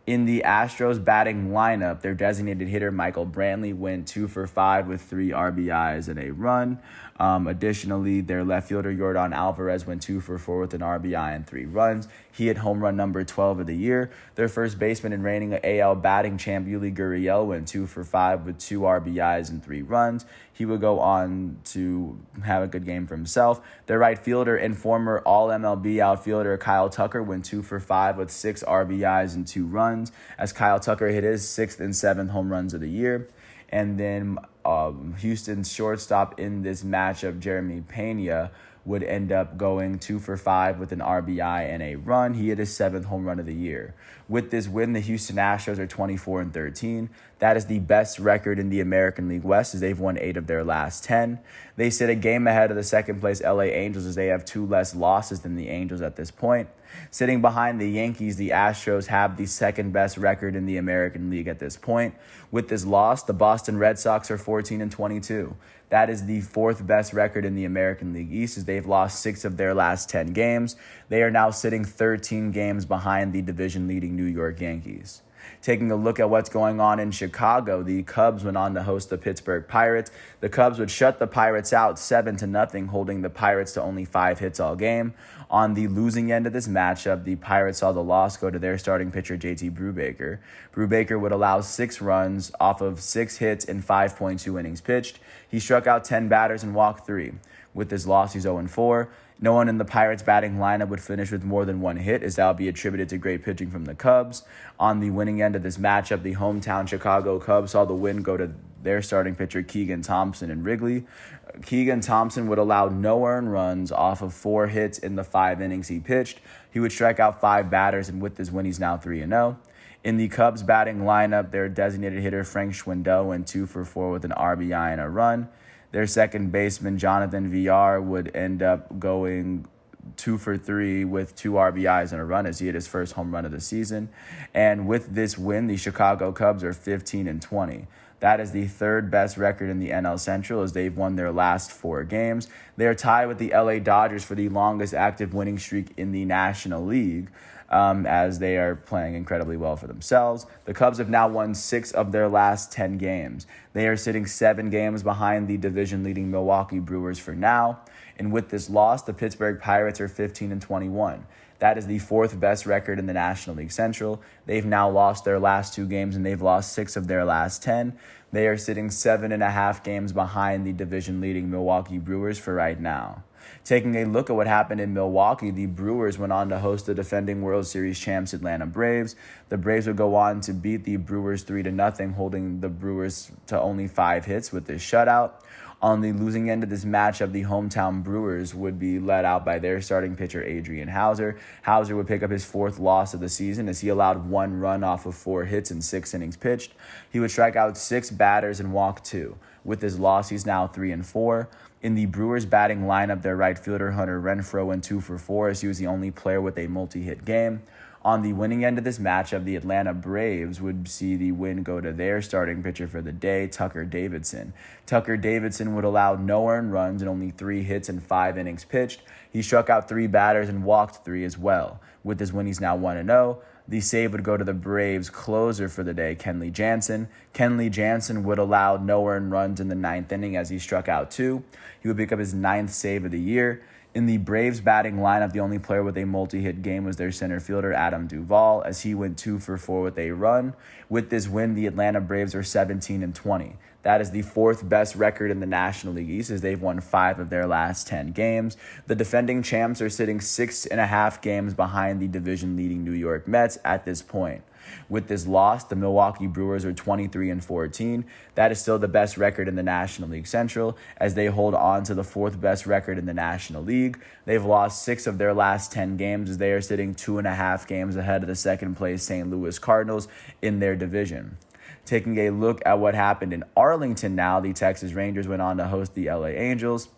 A: In the Astros batting lineup, their designated hitter, Michael Brantley, went 2 for 5 with 3 RBIs and a run. Additionally, their left fielder, Yordan Alvarez, went 2 for 4 with an RBI and 3 runs. He hit home run number 12 of the year. Their first baseman and reigning AL batting champ, Yuli Gurriel, went 2 for 5 with 2 RBIs and 3 runs. He would go on to have a good game for himself. Their right fielder and former All-MLB outfielder, Kyle Tucker, went 2 for 5 with 6 RBIs and 2 runs, as Kyle Tucker hit his 6th and 7th home runs of the year. And then Houston's shortstop in this matchup, Jeremy Pena, would end up going 2 for 5 with an RBI and a run. He hit his 7th home run of the year. With this win, the Houston Astros are 24-13. That is the best record in the American League West, as they've won 8 of their last 10. They sit a game ahead of the second-place LA Angels, as they have 2 less losses than the Angels at this point. Sitting behind the Yankees, the Astros have the second-best record in the American League at this point. With this loss, the Boston Red Sox are 14-22. That is the 4th best record in the American League East, as they've lost 6 of their last 10 games. They are now sitting 13 games behind the division-leading New York Yankees. Taking a look at what's going on in Chicago, the Cubs went on to host the Pittsburgh Pirates. The Cubs would shut the Pirates out 7-0, holding the Pirates to only 5 hits all game. On the losing end of this matchup, the Pirates saw the loss go to their starting pitcher, JT Brubaker. Brubaker would allow 6 runs off of 6 hits in 5.2 innings pitched. He struck out 10 batters and walked 3. With this loss, he's 0-4. No one in the Pirates batting lineup would finish with more than 1 hit, as that would be attributed to great pitching from the Cubs. On the winning end of this matchup, the hometown Chicago Cubs saw the win go to their starting pitcher, Keegan Thompson in Wrigley. Keegan Thompson would allow no earned runs off of 4 hits in the 5 innings he pitched. He would strike out 5 batters, and with this win, he's now 3-0. In the Cubs batting lineup, their designated hitter, Frank Schwindel, went 2 for 4 with an RBI and a run. Their second baseman, Jonathan Villar, would end up going 2 for 3 with 2 RBIs and a run, as he hit his first home run of the season. And with this win, the Chicago Cubs are 15-20. That is the 3rd best record in the NL Central, as they've won their last 4 games. They are tied with the LA Dodgers for the longest active winning streak in the National League. as they are playing incredibly well for themselves. The Cubs have now won 6 of their last 10 games. They are sitting 7 games behind the division-leading Milwaukee Brewers for now. And with this loss, the Pittsburgh Pirates are 15-21. That is the 4th best record in the National League Central. They've now lost their last 2 games, and they've lost 6 of their last 10. They are sitting 7.5 games behind the division-leading Milwaukee Brewers for right now. Taking a look at what happened in Milwaukee, the Brewers went on to host the defending World Series champs Atlanta Braves. The Braves would go on to beat the Brewers 3-0, holding the Brewers to only 5 hits with this shutout. On the losing end of this matchup, the hometown Brewers would be led out by their starting pitcher, Adrian Hauser. Hauser would pick up his 4th loss of the season as he allowed 1 run off of 4 hits in 6 innings pitched. He would strike out 6 batters and walk 2. With his loss, he's now 3-4. In the Brewers batting lineup, their right fielder, Hunter Renfroe, went 2 for 4 as he was the only player with a multi-hit game. On the winning end of this matchup, the Atlanta Braves would see the win go to their starting pitcher for the day, Tucker Davidson. Tucker Davidson would allow no earned runs and only 3 hits in 5 innings pitched. He struck out 3 batters and walked 3 as well. With this win, he's now 1-0. The save would go to the Braves' closer for the day, Kenley Jansen. Kenley Jansen would allow no earned runs in the 9th inning as he struck out 2. He would pick up his 9th save of the year. In the Braves batting lineup, the only player with a multi-hit game was their center fielder, Adam Duvall, as he went 2 for 4 with a run. With this win, the Atlanta Braves are 17-20. That is the 4th best record in the National League East as they've won 5 of their last 10 games. The defending champs are sitting 6.5 games behind the division-leading New York Mets at this point. With this loss, the Milwaukee Brewers are 23-14. That is still the best record in the National League Central as they hold on to the 4th best record in the National League. They've lost 6 of their last 10 games as they are sitting 2.5 games ahead of the second-place St. Louis Cardinals in their division. Taking a look at what happened in Arlington now, the Texas Rangers went on to host the LA Angels.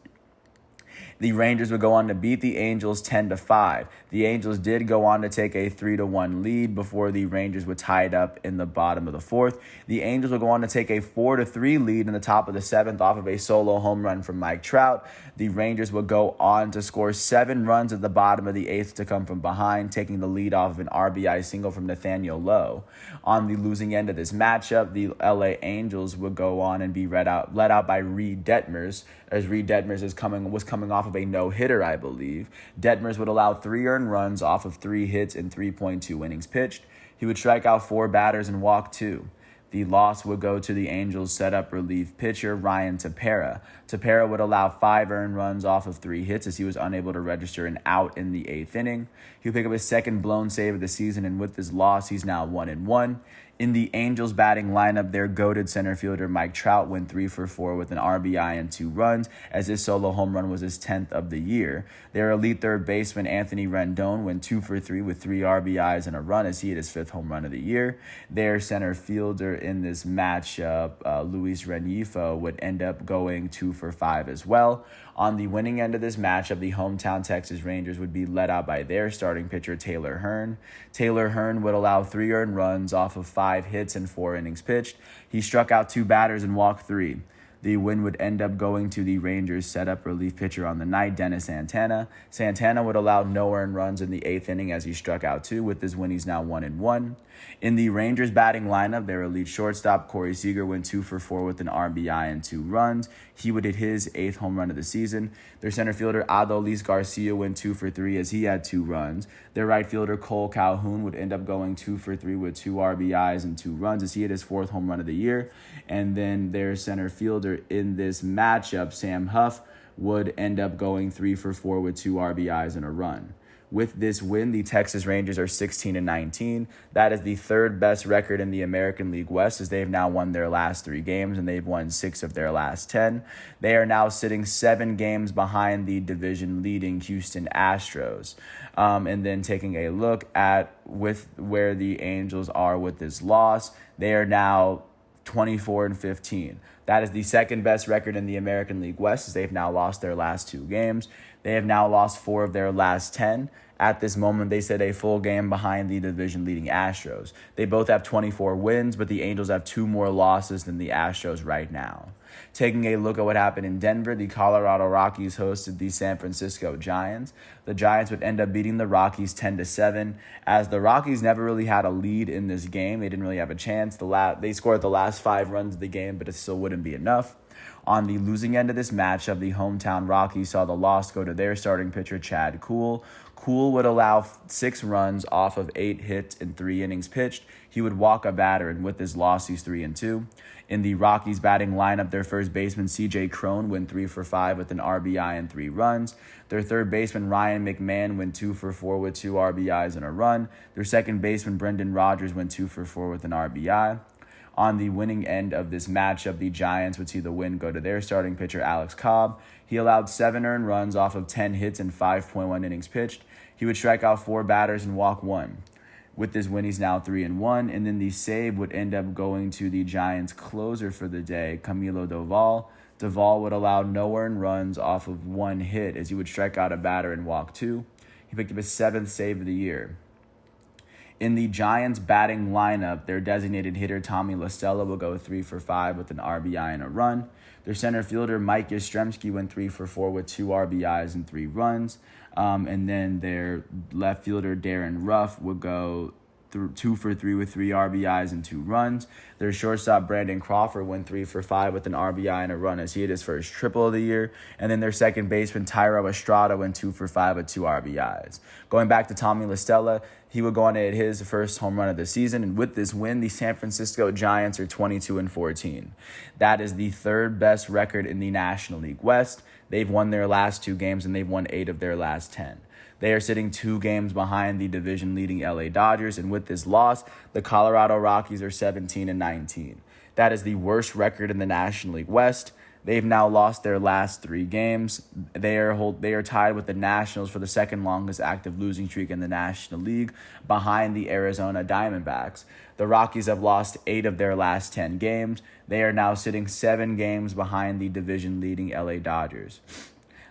A: The Rangers would go on to beat the Angels 10-5. The Angels did go on to take a 3-1 lead before the Rangers would tie it up in the bottom of the 4th. The Angels would go on to take a 4-3 lead in the top of the 7th off of a solo home run from Mike Trout. The Rangers would go on to score 7 runs at the bottom of the 8th to come from behind, taking the lead off of an RBI single from Nathaniel Lowe. On the losing end of this matchup, the LA Angels would go on and be led out by Reed Detmers, as Reed Detmers was coming off of a no-hitter, I believe. Detmers would allow 3 earned runs off of 3 hits in 3.2 innings pitched. He would strike out 4 batters and walk 2. The loss would go to the Angels' setup relief pitcher, Ryan Tepera. Tepera would allow 5 earned runs off of 3 hits as he was unable to register an out in the 8th inning. He would pick up his 2nd blown save of the season, and with this loss, he's now 1-1. In the Angels batting lineup, their goated center fielder Mike Trout went 3 for 4 with an RBI and 2 runs, as his solo home run was his 10th of the year. Their elite third baseman Anthony Rendon went 2 for 3 with 3 RBIs and a run as he hit his 5th home run of the year. Their center fielder in this matchup, Luis Rengifo, would end up going 2 for 5 as well. On the winning end of this matchup, the hometown Texas Rangers would be led out by their starting pitcher, Taylor Hearn. Taylor Hearn would allow 3 earned runs off of 5 hits and 4 innings pitched. He struck out 2 batters and walked 3. The win would end up going to the Rangers' setup relief pitcher on the night, Dennis Santana. Santana would allow no earned runs in the 8th inning as he struck out 2. With this win, he's now 1-1. In the Rangers batting lineup, their elite shortstop, Corey Seager, went 2 for 4 with an RBI and 2 runs. He would hit his 8th home run of the season. Their center fielder, Adolis Garcia, went 2 for 3 as he had 2 runs. Their right fielder, Cole Calhoun, would end up going 2 for 3 with 2 RBIs and 2 runs as he hit his 4th home run of the year. And then their center fielder in this matchup, Sam Huff, would end up going 3 for 4 with 2 RBIs and a run. With this win, the Texas Rangers are 16-19. That is the 3rd best record in the American League West as they've now won their last 3 games and they've won 6 of their last 10. They are now sitting 7 games behind the division-leading Houston Astros. And then taking a look at with where the Angels are with this loss, they are now 24-15. That is the second best record in the American League West, as they've now lost their last 2 games. They have now lost 4 of their last 10. At this moment, they sit a full game behind the division-leading Astros. They both have 24 wins, but the Angels have 2 more losses than the Astros right now. Taking a look at what happened in Denver, the Colorado Rockies hosted the San Francisco Giants. The Giants would end up beating the Rockies 10-7, as the Rockies never really had a lead in this game. They didn't really have a chance. They scored the last 5 runs of the game, but it still wouldn't be enough. On the losing end of this matchup, the hometown Rockies saw the loss go to their starting pitcher, Chad Kuhl. Kuhl would allow 6 runs off of 8 hits in 3 innings pitched. He would walk a batter, and with his loss, he's 3-2. In the Rockies batting lineup, their first baseman, C.J. Cron, went 3 for 5 with an RBI and 3 runs. Their third baseman, Ryan McMahon, went 2 for 4 with 2 RBIs and a run. Their second baseman, Brendan Rodgers, went 2 for 4 with an RBI. On the winning end of this matchup, the Giants would see the win go to their starting pitcher, Alex Cobb. He allowed 7 earned runs off of 10 hits and 5.1 innings pitched. He would strike out 4 batters and walk 1. With this win, he's now 3-1. And then the save would end up going to the Giants' closer for the day, Camilo Doval. Doval would allow no earned runs off of 1 hit, as he would strike out a batter and walk 2. He picked up his 7th save of the year. In the Giants' batting lineup, their designated hitter, Tommy La Stella, will go 3 for 5 with an RBI and a run. Their center fielder, Mike Yastrzemski, went 3 for 4 with 2 RBIs and 3 runs. And then their left fielder, Darren Ruff, would go 2 for 3 with 3 RBIs and 2 runs. Their shortstop, Brandon Crawford, went 3 for 5 with an RBI and a run, as he hit his first triple of the year. And then their second baseman, Thairo Estrada, went 2 for 5 with 2 RBIs. Going back to Tommy La Stella, he would go on to hit his first home run of the season. And with this win, the San Francisco Giants are 22-14. That is the 3rd best record in the National League West. They've won their last 2 games, and they've won 8 of their last 10. They are sitting 2 games behind the division-leading LA Dodgers, and with this loss, the Colorado Rockies are 17-19. That is the worst record in the National League West. They've now lost their last 3 games. They are tied with the Nationals for the second longest active losing streak in the National League, behind the Arizona Diamondbacks. The Rockies have lost 8 of their last 10 games. They are now sitting 7 games behind the division-leading LA Dodgers.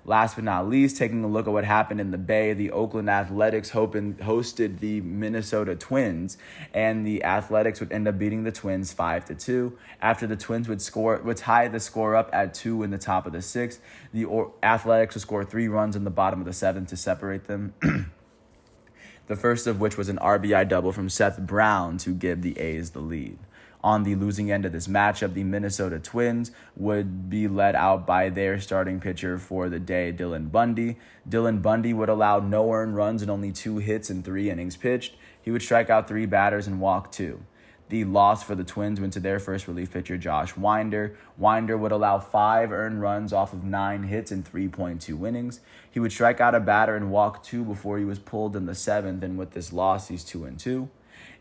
A: Last but not least, taking a look at what happened in the Bay, the Oakland Athletics hosted the Minnesota Twins, and the Athletics would end up beating the Twins 5-2. After the Twins would tie the score up at 2 in the top of the 6th, the Athletics would score 3 runs in the bottom of the 7th to separate them. The first of which was an RBI double from Seth Brown to give the A's the lead. On the losing end of this matchup, the Minnesota Twins would be led out by their starting pitcher for the day, Dylan Bundy. Dylan Bundy would allow no earned runs and only 2 hits in 3 innings pitched. He would strike out 3 batters and walk 2. The loss for the Twins went to their first relief pitcher, Josh Winder. Winder would allow 5 earned runs off of 9 hits in 3.2 innings. He would strike out a batter and walk 2 before he was pulled in the 7th, and with this loss, he's 2-2.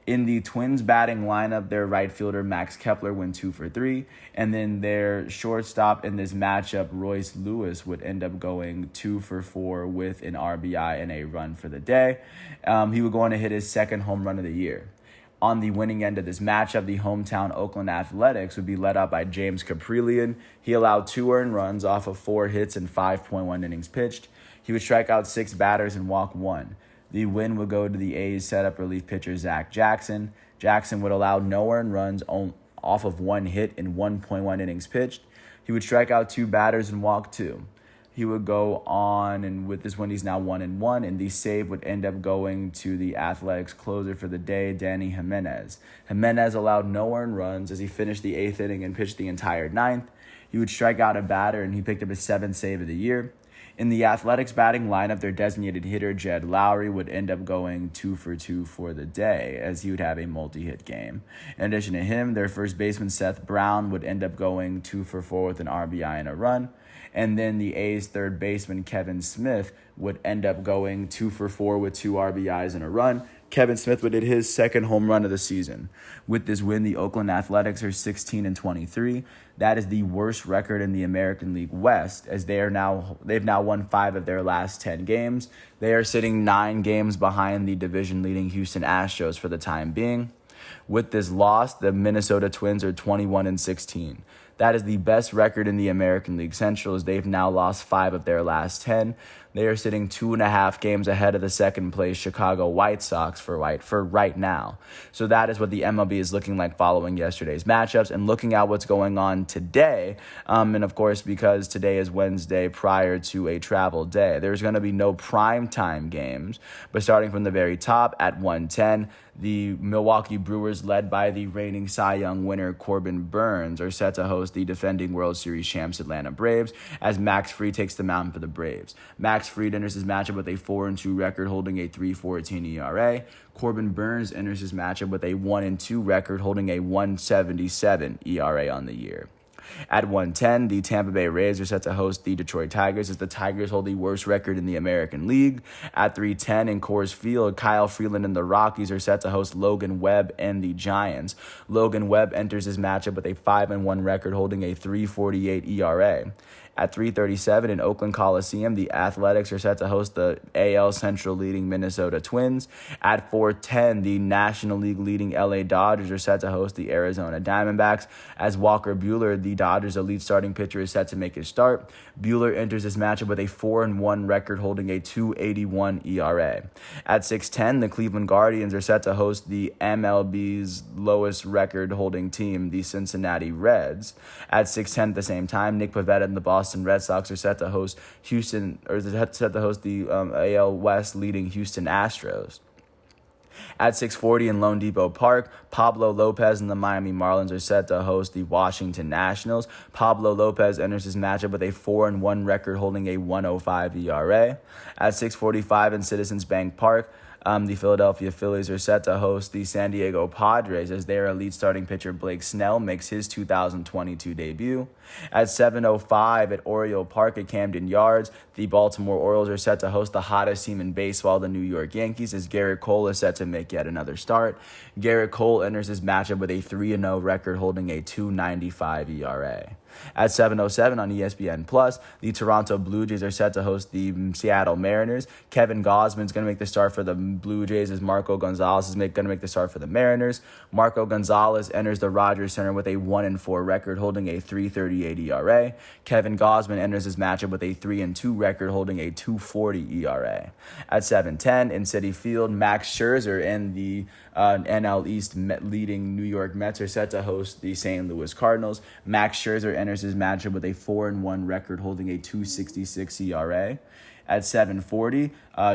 A: In the Twins batting lineup, their right fielder, Max Kepler, went 2 for 3. And then their shortstop in this matchup, Royce Lewis, would end up going 2 for 4 with an RBI and a run for the day. He would go on to hit his 2nd home run of the year. On the winning end of this matchup, the hometown Oakland Athletics would be led out by James Caprillion. He allowed 2 earned runs off of 4 hits and 5.1 innings pitched. He would strike out 6 batters and walk 1. The win would go to the A's setup relief pitcher, Zach Jackson. Jackson would allow no earned runs off of 1 hit in 1.1 innings pitched. He would strike out 2 batters and walk 2. He would go on, and with this win, he's now 1-1, and the save would end up going to the Athletics closer for the day, Danny Jimenez. Jimenez allowed no earned runs as he finished the 8th inning and pitched the entire 9th. He would strike out a batter, and he picked up his 7th save of the year. In the Athletics batting lineup, their designated hitter, Jed Lowry, would end up going 2 for 2 for the day, as he would have a multi-hit game. In addition to him, their first baseman, Seth Brown, would end up going 2 for 4 with an RBI and a run. And then the A's third baseman, Kevin Smith, would end up going 2 for 4 with 2 RBIs and a run. Kevin Smith would hit his 2nd home run of the season. With this win, the Oakland Athletics are 16-23. That is the worst record in the American League West, as they've now won 5 of their last 10 games. They are sitting 9 games behind the division-leading Houston Astros for the time being. With this loss, the Minnesota Twins are 21-16. That is the best record in the American League Central, as they've now lost 5 of their last 10. They are sitting 2.5 games ahead of the second place Chicago White Sox for right now. So that is what the MLB is looking like following yesterday's matchups and looking at what's going on today. And of course, because today is Wednesday prior to a travel day, there's going to be no primetime games. But starting from the very top at 1:10, the Milwaukee Brewers, led by the reigning Cy Young winner Corbin Burnes, are set to host the defending World Series champs Atlanta Braves as Max Fried takes the mound for the Braves. Max Fried enters his matchup with a 4-2 record, holding a 3.14 ERA. Corbin Burnes enters his matchup with a 1-2 record, holding a 1.77 ERA on the year. At 1:10, the Tampa Bay Rays are set to host the Detroit Tigers as the Tigers hold the worst record in the American League. At 3:10 in Coors Field, Kyle Freeland and the Rockies are set to host Logan Webb and the Giants. Logan Webb enters his matchup with a 5-1 record, holding a 3.48 ERA. At 3:37 in Oakland Coliseum, the Athletics are set to host the AL Central leading Minnesota Twins. At 4:10, the National League leading LA Dodgers are set to host the Arizona Diamondbacks as Walker Buehler, the Dodgers' elite starting pitcher, is set to make his start. Buehler enters his matchup with a 4-1 record, holding a 2.81 ERA. At 6:10, the Cleveland Guardians are set to host the MLB's lowest record holding team, the Cincinnati Reds. At 6:10 at the same time, Nick Pivetta and the Boston Red Sox are set to host the AL West leading Houston Astros. At 6:40 in Lone Depot Park, Pablo Lopez and the Miami Marlins are set to host the Washington Nationals. Pablo Lopez enters his matchup with a 4-1 record, holding a 1.05 ERA. At 6:45 in Citizens Bank Park, the Philadelphia Phillies are set to host the San Diego Padres as their elite starting pitcher Blake Snell makes his 2022 debut. At 7:05 at Oriole Park at Camden Yards, the Baltimore Orioles are set to host the hottest team in baseball, the New York Yankees, as Garrett Cole is set to make yet another start. Garrett Cole enters his matchup with a 3-0 record, holding a 2.95 ERA. At 7:07 on ESPN+, the Toronto Blue Jays are set to host the Seattle Mariners. Kevin Gausman is going to make the start for the Blue Jays as Marco Gonzalez is going to make the start for the Mariners. Marco Gonzalez enters the Rogers Center with a 1-4 record, holding a 3.38 ERA. Kevin Gausman enters his matchup with a 3-2 record, holding a 2.40 ERA. At 7:10 in Citi Field, Max Scherzer and the NL East leading New York Mets are set to host the St. Louis Cardinals. Max Scherzer enters his matchup with a 4-1 record, holding a 2.66 ERA. At 7:40,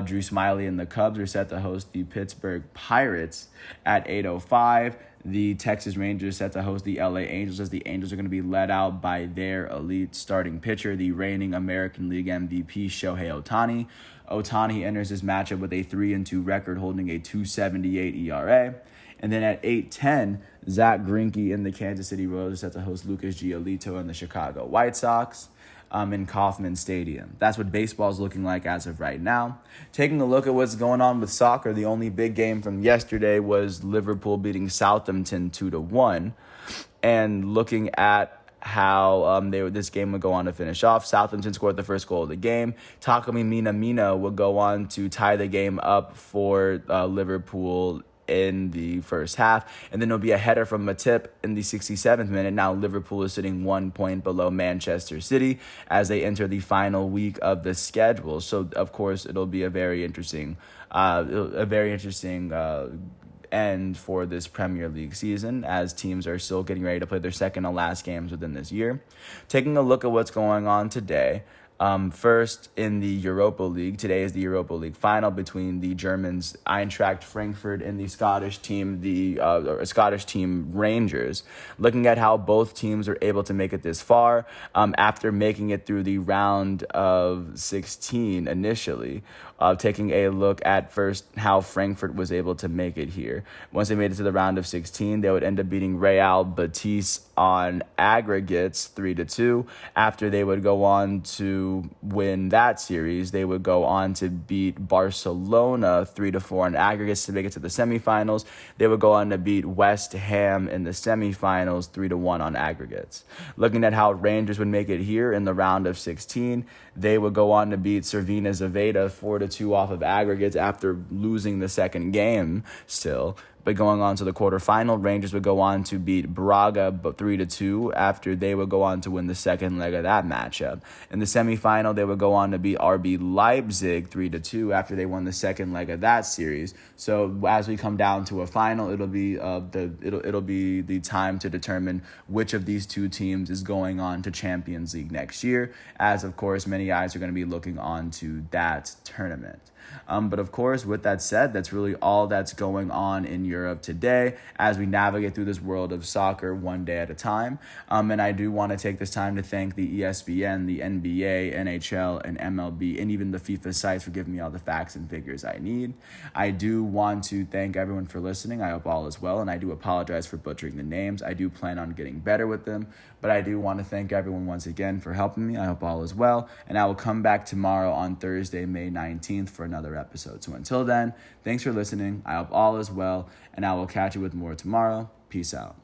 A: Drew Smyly and the Cubs are set to host the Pittsburgh Pirates. At 8:05, the Texas Rangers set to host the LA Angels as the Angels are going to be led out by their elite starting pitcher, the reigning American League MVP Shohei Ohtani. Ohtani enters his matchup with a 3-2 record, holding a 2.78 ERA. And then at 8:10, Zach Greinke and the Kansas City Royals are set to host Lucas Giolito and the Chicago White Sox in Kauffman Stadium. That's what baseball is looking like as of right now. Taking a look at what's going on with soccer, the only big game from yesterday was Liverpool beating Southampton 2-1. And looking at how this game would go on to finish off, Southampton scored the first goal of the game. Takumi Mina would go on to tie the game up for Liverpool in the first half, and then there'll be a header from Matip in the 67th minute. Now Liverpool is sitting 1 point below Manchester City as they enter the final week of the schedule. So of course it'll be a very interesting end for this Premier League season as teams are still getting ready to play their second and last games within this year. Taking a look at what's going on today. First, in the Europa League, today is the Europa League final between the Germans Eintracht Frankfurt and the Scottish team, Rangers. Looking at how both teams are able to make it this far after making it through the round of 16 initially. Taking a look at first how Frankfurt was able to make it here. Once they made it to the round of 16, they would end up beating Real Betis on aggregates 3-2. After they would go on to win that series, they would go on to beat Barcelona 3-4 on aggregates to make it to the semifinals. They would go on to beat West Ham in the semifinals 3-1 on aggregates. Looking at how Rangers would make it here in the round of 16, they would go on to beat Cervina Zaveda 4-2 off of aggregates after losing the second game still. But going on to the quarterfinal, Rangers would go on to beat Braga 3-2 after they would go on to win the second leg of that matchup. In the semifinal, they would go on to beat RB Leipzig 3-2 after they won the second leg of that series. So as we come down to a final, it'll be the time to determine which of these two teams is going on to Champions League next year, as of course many eyes are going to be looking on to that tournament. But of course, with that said, that's really all that's going on in Europe today as we navigate through this world of soccer one day at a time. And I do want to take this time to thank the ESPN, the NBA, NHL, and MLB, and even the FIFA sites for giving me all the facts and figures I need. I do want to thank everyone for listening. I hope all is well, and I do apologize for butchering the names. I do plan on getting better with them, but I do want to thank everyone once again for helping me. I hope all is well, and I will come back tomorrow on Thursday, May 19th for another episode. So until then, thanks for listening. I hope all is well, and I will catch you with more tomorrow. Peace out.